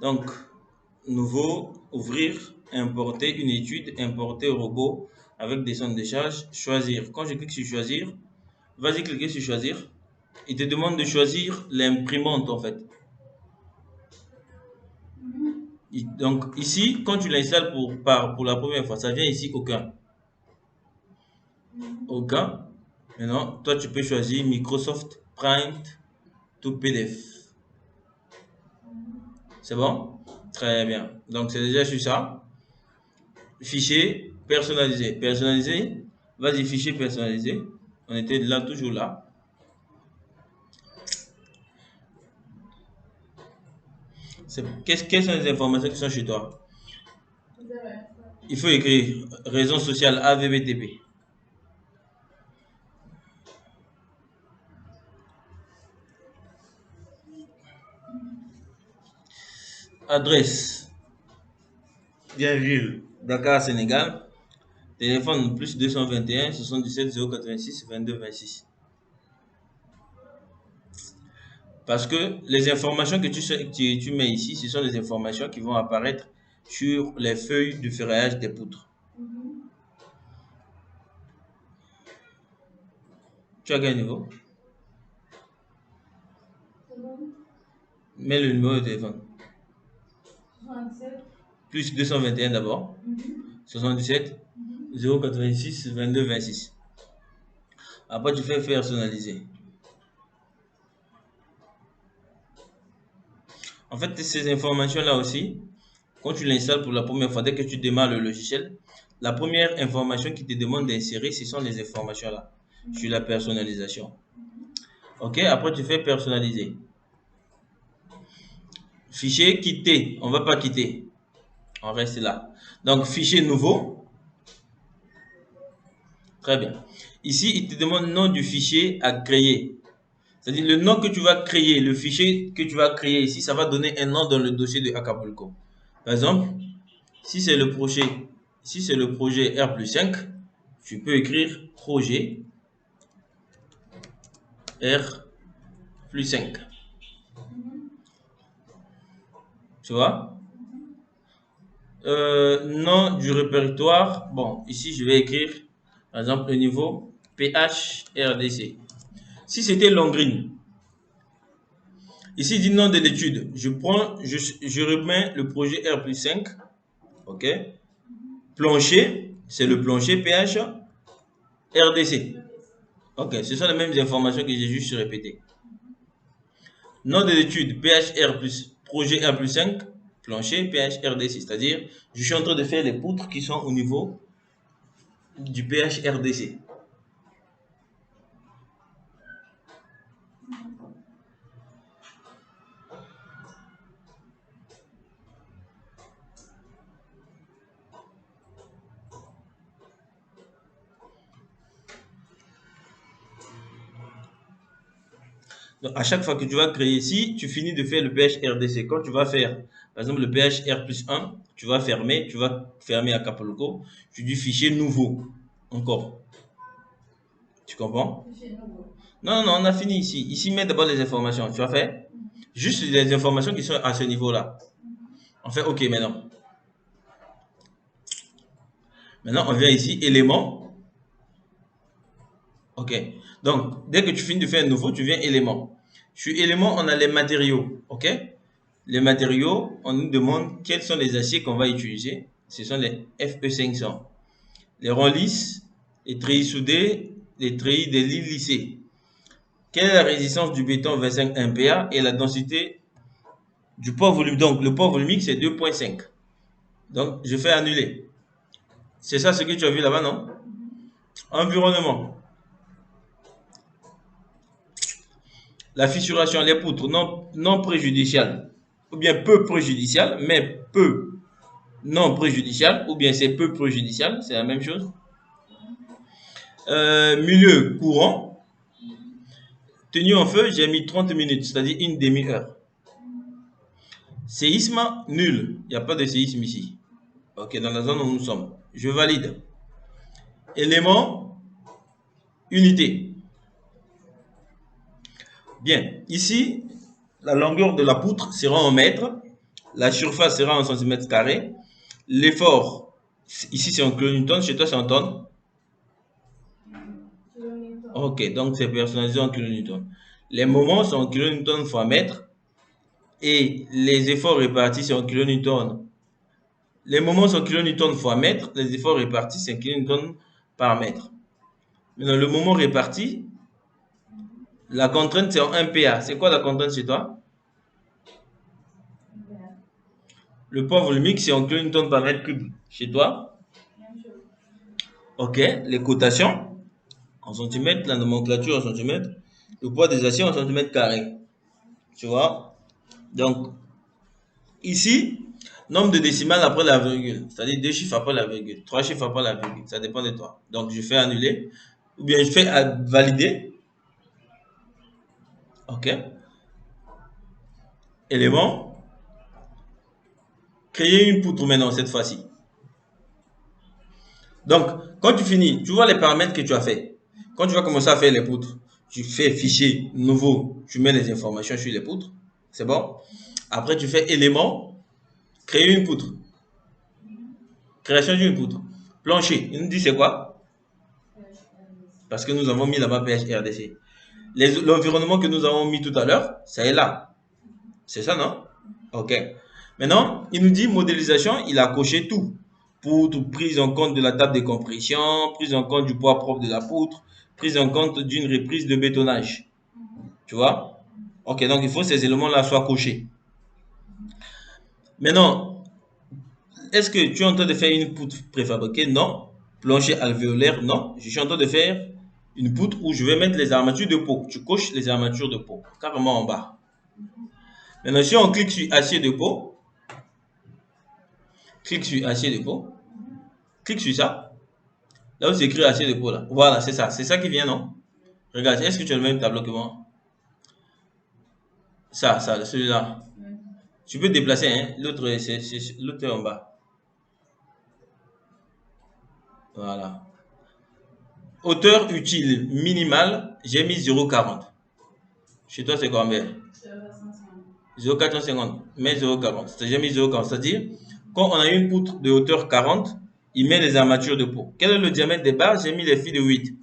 Donc, nouveau, ouvrir, importer une étude, importer robot avec des centres de charge, choisir. Quand je clique sur choisir, vas-y cliquer sur choisir. Il te demande de choisir l'imprimante en fait. Donc ici, quand tu l'installes pour la première fois, ça vient ici aucun. Aucun. Maintenant, toi tu peux choisir Microsoft Print to PDF. C'est bon? Très bien. Donc c'est déjà sur ça. Fichier personnalisé. Personnalisé. Vas-y, fichier personnalisé. On était là, toujours là. Quelles sont les informations qui sont chez toi? Il faut écrire raison sociale AVBTP. Adresse. Virgule. Dakar, Sénégal. Téléphone plus 221 77 086 22 26. Parce que les informations que tu mets ici, ce sont des informations qui vont apparaître sur les feuilles de ferraillage des poutres. Tu as quel niveau? Mets le numéro de téléphone. 77. Plus 221 d'abord. 77 086 22 26. Après, tu fais personnaliser. En fait, ces informations-là aussi, quand tu l'installes pour la première fois, dès que tu démarres le logiciel, la première information qui te demande d'insérer, ce sont les informations-là, sur la personnalisation. Ok, après tu fais personnaliser. Fichier quitter, on ne va pas quitter, on reste là. Donc fichier nouveau. Très bien. Ici, il te demande le nom du fichier à créer. C'est-à-dire le nom que tu vas créer, le fichier que tu vas créer ici, ça va donner un nom dans le dossier de Acapulco. Par exemple, si c'est le projet R+5, tu peux écrire projet R+5. Tu vois? Nom du répertoire. Bon, ici, je vais écrire, par exemple, le niveau PHRDC. Si c'était Longrine, ici, il dit nom de l'étude. Je remets le projet R+5. OK? Plancher, c'est le plancher PH RDC. OK, ce sont les mêmes informations que j'ai juste répétées. Nom de l'étude PHR+, projet R+5, plancher PHRDC. C'est-à-dire, je suis en train de faire les poutres qui sont au niveau du PHRDC. Donc, à chaque fois que tu vas créer ici, tu finis de faire le PHRDC. Quand tu vas faire, par exemple, le PHR+1, tu vas fermer Acapulco. Tu dis fichier nouveau. Encore. Tu comprends? Non, non, on a fini ici. Ici, mets d'abord les informations. Tu as fait? Juste les informations qui sont à ce niveau-là. On fait OK maintenant. Maintenant, on vient ici, éléments. OK. Donc, dès que tu finis de faire un nouveau, tu viens éléments. Sur éléments, on a les matériaux. OK? Les matériaux, on nous demande quels sont les aciers qu'on va utiliser. Ce sont les FE500. Les ronds lisses, les treillis soudés, les treillis des lits lissés. Quelle est la résistance du béton 25 MPa et la densité du poids volumique? Donc, le poids volumique, c'est 2,5. Donc, je fais annuler. C'est ça ce que tu as vu là-bas, non? Environnement. La fissuration, les poutres non préjudiciales, ou bien peu préjudiciales, mais peu non préjudiciales, ou bien c'est peu préjudicial, c'est la même chose. Milieu courant. Tenue en feu, j'ai mis 30 minutes, c'est-à-dire une demi-heure. Séisme, nul. Il n'y a pas de séisme ici. Ok, dans la zone où nous sommes. Je valide. Élément, unité. Bien, ici, la longueur de la poutre sera en mètres. La surface sera en centimètres carrés. L'effort, ici c'est en kilonewton, chez toi c'est en tonnes. Ok, donc c'est personnalisé en kilonewton. Les moments sont en kilonewton fois mètre et les efforts répartis c'est en kilonewton. Les moments sont kilonewton fois mètre, les efforts répartis c'est kilonewton par mètre. Maintenant, le moment réparti, la contrainte c'est en 1 PA. C'est quoi la contrainte chez toi? Le poids volumique c'est en kilonewton par mètre cube. Chez toi? Ok, les cotations en centimètres, la nomenclature en centimètres, le poids des aciers en centimètres carrés. Tu vois? Donc, ici, nombre de décimales après la virgule, c'est-à-dire 2 chiffres après la virgule, 3 chiffres après la virgule, ça dépend de toi. Donc, je fais annuler, ou bien je fais valider. Ok. Élément. Créer une poutre maintenant, cette fois-ci. Donc, quand tu finis, tu vois les paramètres que tu as fait. Quand tu vas commencer à faire les poutres, tu fais fichier nouveau, tu mets les informations sur les poutres. C'est bon? Après, tu fais élément, créer une poutre. Création d'une poutre. Plancher, il nous dit c'est quoi? Parce que nous avons mis là-bas PHRDC. L'environnement que nous avons mis tout à l'heure, ça est là. C'est ça, non? Ok. Maintenant, il nous dit modélisation, il a coché tout. Poutre, prise en compte de la table de compression, prise en compte du poids propre de la poutre, prise en compte d'une reprise de bétonnage. Tu vois? Ok, donc il faut que ces éléments-là soient cochés. Maintenant, est-ce que tu es en train de faire une poutre préfabriquée? Non. Plancher alvéolaire? Non. Je suis en train de faire une poutre où je vais mettre les armatures de peau. Tu coches les armatures de peau, carrément en bas. Maintenant, si on clique sur acier de peau, clique sur acier de peau, clique sur ça. Là où c'est écrit acier de peau, là. Voilà, c'est ça. C'est ça qui vient, non? Regarde, est-ce que tu as le même tableau que moi? Ça, celui-là. Tu peux te déplacer, hein? L'autre, l'autre est en bas. Voilà. Hauteur utile minimale, j'ai mis 0,40. Chez toi, c'est combien? 0,450. Mais 0,40. J'ai mis 0,40. C'est-à-dire, quand on a une poutre de hauteur 40, il met les armatures de peau. Quel est le diamètre des barres? J'ai mis les fils de 8.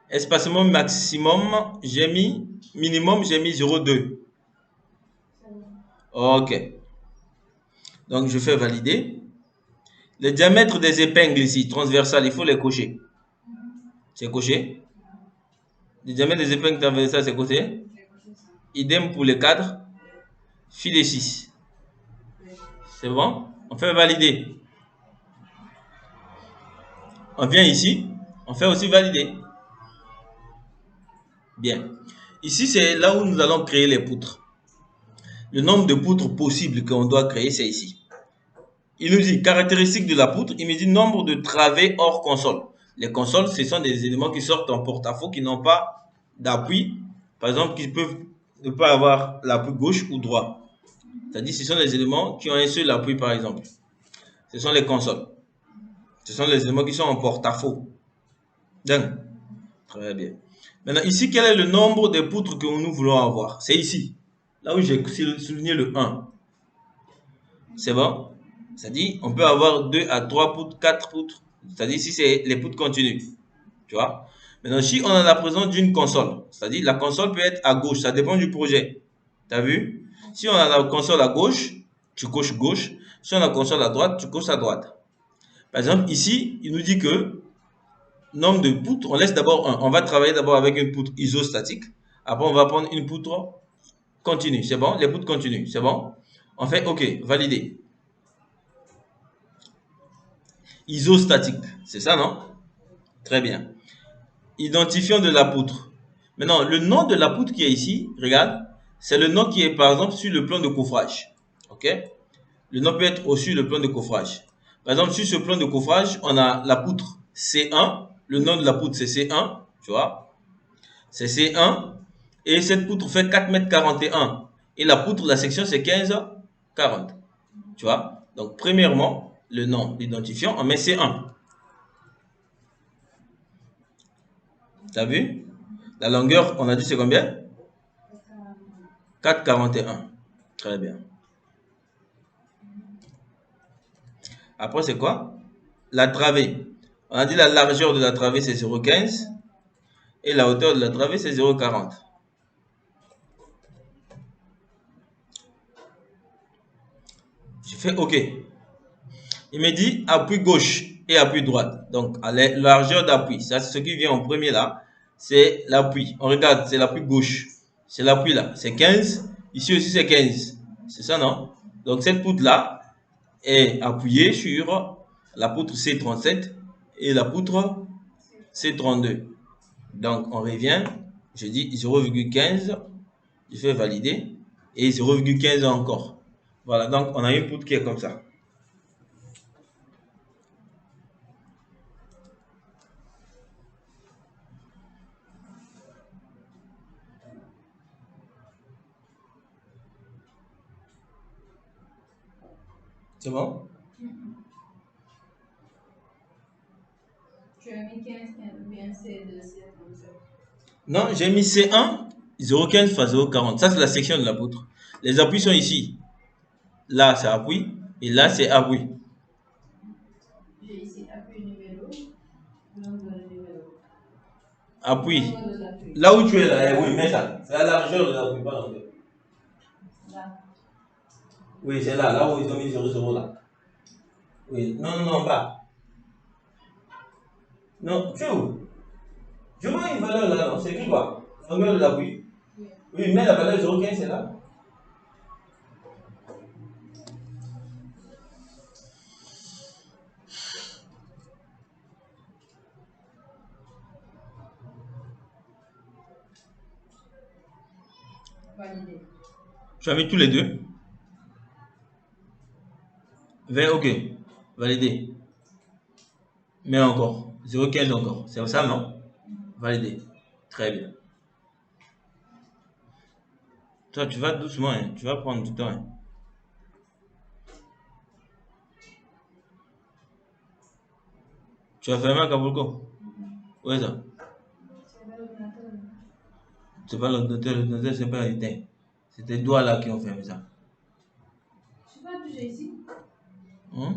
Espacement maximum, j'ai mis minimum, j'ai mis 0,2. Ok. Donc, je fais valider. Le diamètre des épingles ici, transversales, il faut les cocher. C'est coché. Le diamètre des épingles transversales, c'est coché. Idem pour les cadres. Fil de 6. C'est bon? On fait valider. On vient ici. On fait aussi valider. Bien. Ici, c'est là où nous allons créer les poutres. Le nombre de poutres possibles qu'on doit créer, c'est ici. Il nous dit caractéristiques de la poutre. Il me dit nombre de travées hors console. Les consoles, ce sont des éléments qui sortent en porte-à-faux, qui n'ont pas d'appui. Par exemple, qui peuvent ne pas avoir l'appui gauche ou droit. C'est-à-dire, ce sont des éléments qui ont un seul appui, par exemple. Ce sont les consoles. Ce sont les éléments qui sont en porte-à-faux. Donc, très bien. Maintenant, ici, quel est le nombre de poutres que nous voulons avoir? C'est ici. Là où j'ai souligné le 1. C'est bon? C'est-à-dire, on peut avoir 2 à 3 poutres, 4 poutres. C'est-à-dire, si c'est les poutres continues. Tu vois? Maintenant, si on a la présence d'une console, c'est-à-dire la console peut être à gauche, ça dépend du projet. Tu as vu? Si on a la console à gauche, tu coches gauche. Si on a la console à droite, tu coches à droite. Par exemple, ici, il nous dit que nombre de poutres, on laisse d'abord 1. On va travailler d'abord avec une poutre isostatique. Après, on va prendre une poutre continue. C'est bon? Les poutres continues. C'est bon? On fait OK, valider. Isostatique. C'est ça, non? Très bien. Identifiant de la poutre. Maintenant, le nom de la poutre qui est ici, regarde, c'est le nom qui est par exemple sur le plan de coffrage. OK? Le nom peut être aussi le plan de coffrage. Par exemple, sur ce plan de coffrage, on a la poutre C1. Le nom de la poutre, c'est C1. Tu vois? C'est C1. Et cette poutre fait 4,41 m. Et la poutre, la section, c'est 15,40. Tu vois? Donc, premièrement, le nom, l'identifiant, on met C1. T'as vu? La longueur, on a dit c'est combien? 4,41. Très bien. Après, c'est quoi? La travée. On a dit la largeur de la travée, c'est 0,15. Et la hauteur de la travée, c'est 0,40. Je fais OK. Il me dit appui gauche et appui droite. Donc, à la largeur d'appui. Ça, c'est ce qui vient en premier là. C'est l'appui. On regarde, c'est l'appui gauche. C'est l'appui là. C'est 15. Ici aussi, c'est 15. C'est ça, non? Donc, cette poutre-là est appuyée sur la poutre C37 et la poutre C32. Donc, on revient. Je dis 0,15. Je fais valider. Et 0,15 encore. Voilà, donc on a une poutre qui est comme ça. C'est bon? Tu as mis 15 ou bien C2, C37? Non, j'ai mis C1, 0,15 fois 0,40. Ça, c'est la section de la poutre. Les appuis sont ici. Là, c'est appui. Et là, c'est appui. J'ai ici appui numéro. Nombre de numéro. Appui. Nombre de l'appui. Là où tu es là, oui, mets ça. C'est la largeur de l'appui, pas l'envers. Là. Oui, c'est là, là où ils ont mis 0,0 là. Oui, non, non, non, pas. Non, tu es où? Je vois une valeur là, non, c'est écrit quoi? Longueur de l'appui. Oui. Oui, mais la valeur 0,15, c'est là. Validé. Tu as mis tous les deux. 20, ok. Validé. Mais encore. 0,15 encore. C'est ça, non? Validé. Très bien. Toi, tu vas doucement, hein. Tu vas prendre du temps, hein. Tu as fermé Acapulco? Où est ça? C'est l'ordinateur. C'est pas l'ordinateur, c'est pas éteint. C'est tes doigts là qui ont fermé ça. Je ne sais pas toucher ici. Hein?